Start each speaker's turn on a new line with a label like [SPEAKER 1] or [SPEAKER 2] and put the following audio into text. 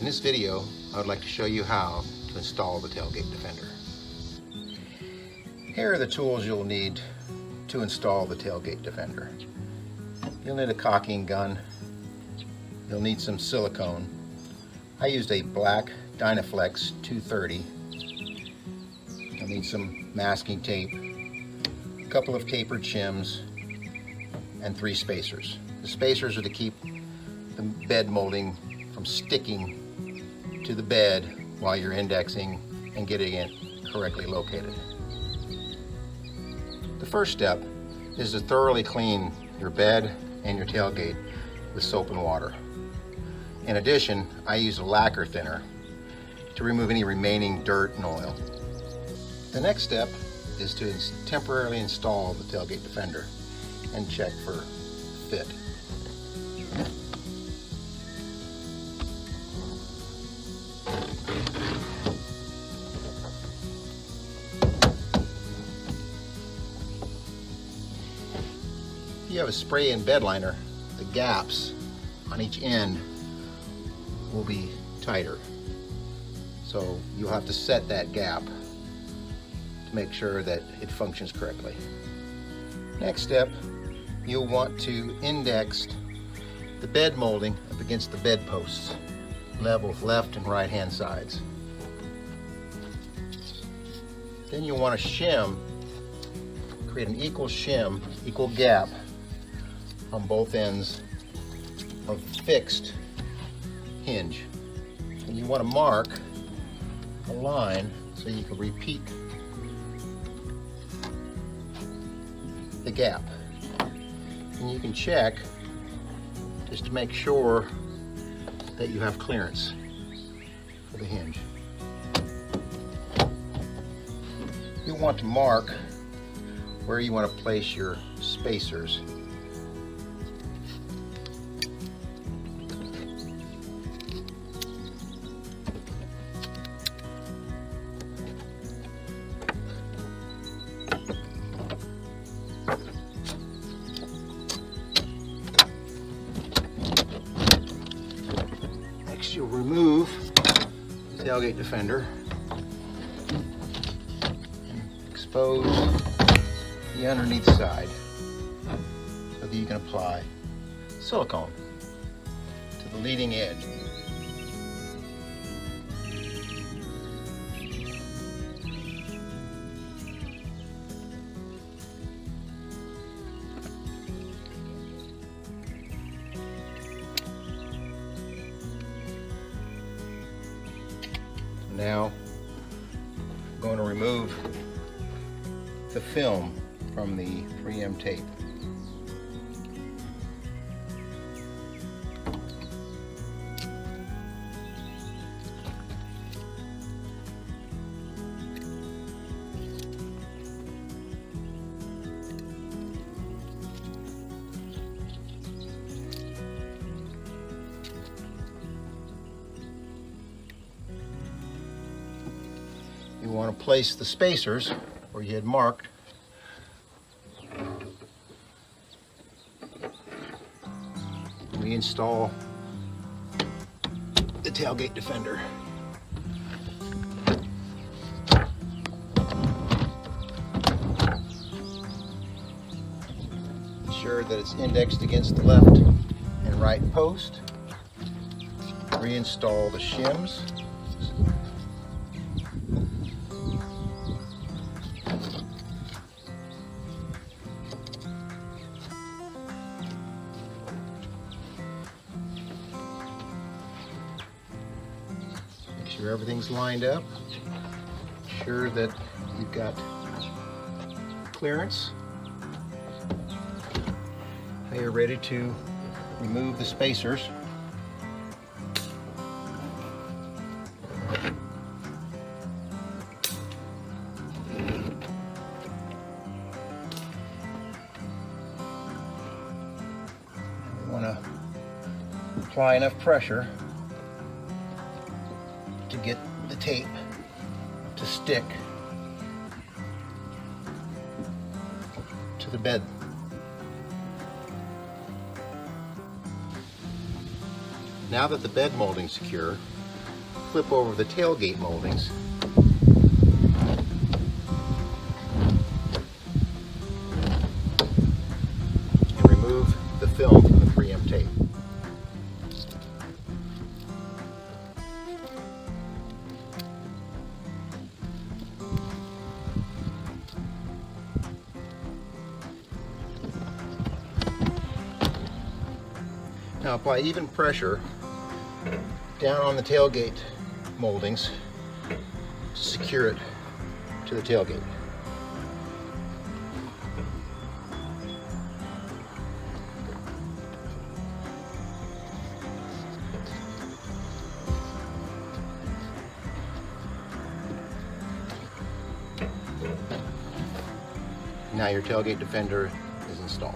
[SPEAKER 1] In this video, I would like to show you how to install the Tailgate Defender. Here are the tools you'll need to install the Tailgate Defender. You'll need a caulking gun. You'll need some silicone. I used a black Dynaflex 230. You'll need some masking tape, a couple of tapered shims, and 3 spacers. The spacers are to keep the bed molding from sticking to the bed while you're indexing and getting it correctly located. The first step is to thoroughly clean your bed and your tailgate with soap and water. In addition, I use a lacquer thinner to remove any remaining dirt and oil. The next step is to temporarily install the Tailgate Defender and check for fit. If you have a spray-in bed liner, the gaps on each end will be tighter. So you'll have to set that gap to make sure that it functions correctly. Next step, you'll want to index the bed molding up against the bed posts, level with left and right hand sides. Then you'll want to shim, create an equal shim, equal gap on both ends of the fixed hinge. And you want to mark a line so you can repeat the gap. And you can check just to make sure that you have clearance for the hinge. You want to mark where you want to place your spacers. Next, you'll remove the Tailgate Defender and expose the underneath side so that you can apply silicone to the leading edge. Now I'm going to remove the film from the 3M tape. You want to place the spacers where you had marked. Reinstall the Tailgate Defender. Ensure that it's indexed against the left and right post. Reinstall the shims. Make sure everything's lined up. Sure that you've got clearance. Now you're ready to remove the spacers. You want to apply enough pressure to get the tape to stick to the bed. Now that the bed molding is secure, flip over the tailgate moldings. And remove the film from the preamp tape. Now apply even pressure down on the tailgate moldings to secure it to the tailgate. Now your tailgate defender is installed.